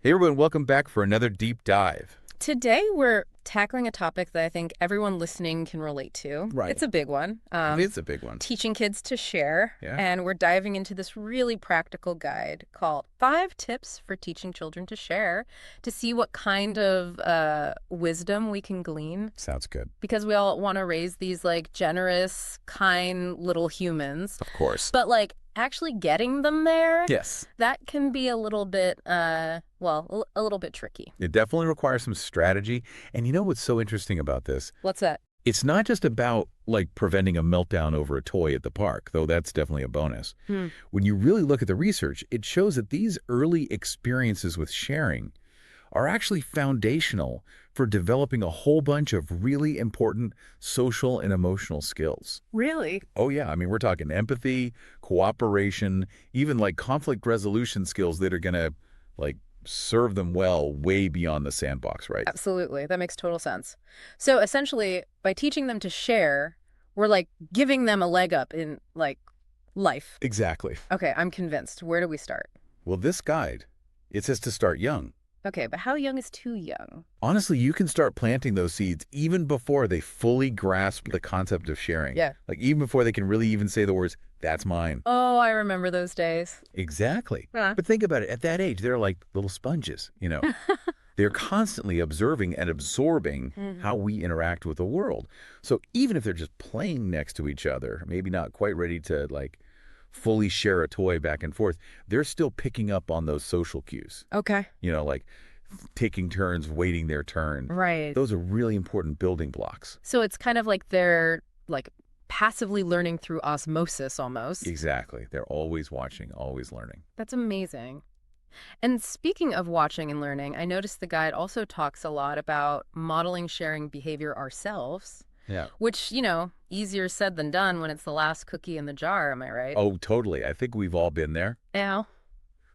Hey everyone, welcome back for another deep dive. Today, we're tackling a topic that I think everyone listening can relate to. Right. It's a big one. It's a big one. Teaching kids to share. Yeah. And we're diving into this really practical guide called Five Tips for Teaching Children to Share to see what kind of wisdom we can glean. Sounds good. Because we all want to raise these like generous, kind little humans. Of course. But like actually getting them there, Yes. that can be a little bit, a little bit tricky. It definitely requires some strategy. And you know what's so interesting about this? What's that? It's not just about like preventing a meltdown over a toy at the park, though that's definitely a bonus. When you really look at the research, it shows that these early experiences with sharing are actually foundational for developing a whole bunch of really important social and emotional skills. Really? Oh, yeah. I mean, we're talking empathy, cooperation, even like conflict resolution skills that are going to like serve them well way beyond the sandbox, right? Absolutely. That makes total sense. So essentially, by teaching them to share, we're like giving them a leg up in like life. Exactly. Okay, I'm convinced. Where do we start? Well, this guide, it says to start young. Okay, but how young is too young? Honestly, you can start planting those seeds even before they fully grasp the concept of sharing. Yeah. Like even before they can really even say the words, "That's mine." Oh, I remember those days. Exactly. Huh. But think about it. At that age, they're like little sponges, you know. They're constantly observing and absorbing how we interact with the world. So even if they're just playing next to each other, maybe not quite ready to like fully share a toy back and forth, they're still picking up on those social cues, Okay. you know, like taking turns, waiting their turn. Right. Those are really important building blocks. So it's kind of like they're like passively learning through osmosis almost. Exactly. They're always watching, always learning. That's amazing. And speaking of watching and learning, I noticed the guide also talks a lot about modeling sharing behavior ourselves, Yeah. which, easier said than done when it's the last cookie in the jar, am I right? Oh, totally. I think we've all been there. Yeah.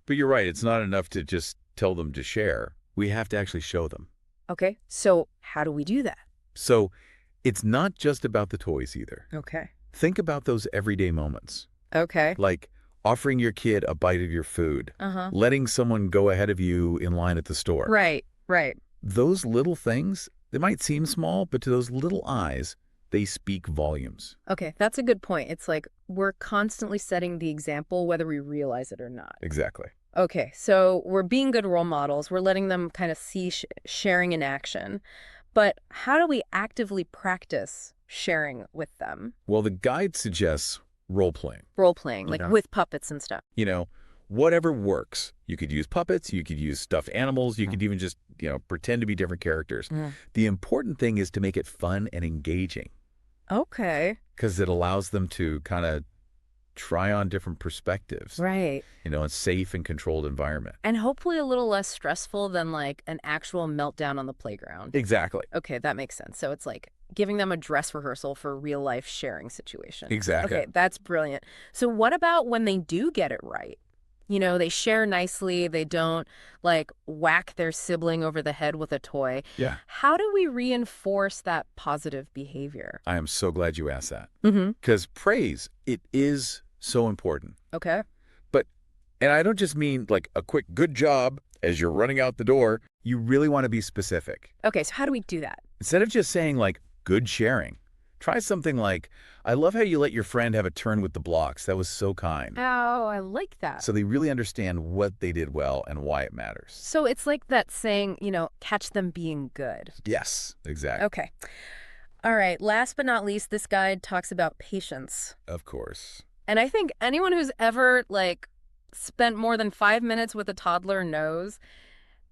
But you're right. It's not enough to just tell them to share. We have to actually show them. Okay, so how do we do that? So it's not just about the toys either. Okay. Think about those everyday moments, Okay. like offering your kid a bite of your food, Uh-huh. letting someone go ahead of you in line at the store. Right, right. Those little things, they might seem small, but to those little eyes, they speak volumes. Okay, that's a good point. It's like we're constantly setting the example whether we realize it or not. Exactly. Okay, so we're being good role models. We're letting them kind of see sharing in action. But how do we actively practice sharing with them? Well, the guide suggests role playing. Role playing, like Yeah. with puppets and stuff. You know, whatever works. You could use puppets, you could use stuffed animals, you could even just, pretend to be different characters. The important thing is to make it fun and engaging Okay. because it allows them to kind of try on different perspectives, Right. in a safe and controlled environment. And hopefully a little less stressful than like an actual meltdown on the playground. Exactly. Okay, that makes sense. So it's like giving them a dress rehearsal for a real life sharing situation. Exactly. Okay, that's brilliant. So what about when they do get it right? They share nicely, they don't like whack their sibling over the head with a toy. Yeah. How do we reinforce that positive behavior? I am so glad you asked that Mm-hmm. because praise, it is so important. Okay. But, and I don't just mean like a quick good job as you're running out the door. You really want to be specific. Okay, so how do we do that? Instead of just saying like good sharing, try something like, "I love how you let your friend have a turn with the blocks. That was so kind." Oh, I like that. So they really understand what they did well and why it matters. So it's like that saying, catch them being good. Yes, exactly. Okay. All right. Last but not least, this guide talks about patience. Of course. And I think anyone who's ever, spent more than 5 minutes with a toddler knows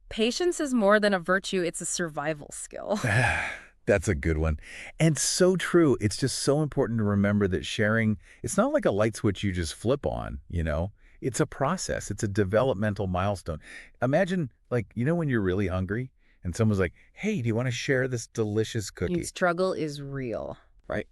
patience is more than a virtue, it's a survival skill. That's a good one. And so true. It's just so important to remember that sharing, it's not like a light switch you just flip on, It's a process. It's a developmental milestone. Imagine, when you're really hungry and someone's like, "Hey, do you want to share this delicious cookie?" Struggle is real. Right?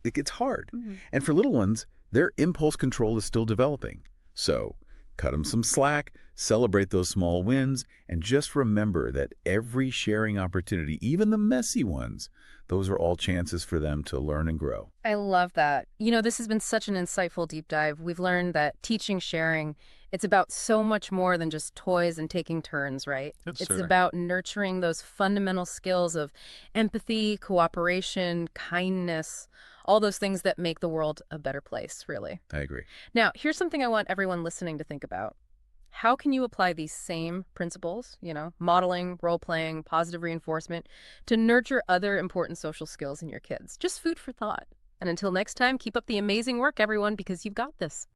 It's hard. And for little ones, their impulse control is still developing. So cut them some slack, celebrate those small wins, and just remember that every sharing opportunity, even the messy ones, those are all chances for them to learn and grow. I love that. This has been such an insightful deep dive. We've learned that teaching sharing It's about so much more than just toys and taking turns, right? Yes, It's sir. about nurturing those fundamental skills of empathy, cooperation, kindness, all those things that make the world a better place, really. I agree. Now, here's something I want everyone listening to think about. How can you apply these same principles, modeling, role playing, positive reinforcement, to nurture other important social skills in your kids? Just food for thought. And until next time, keep up the amazing work, everyone, because you've got this.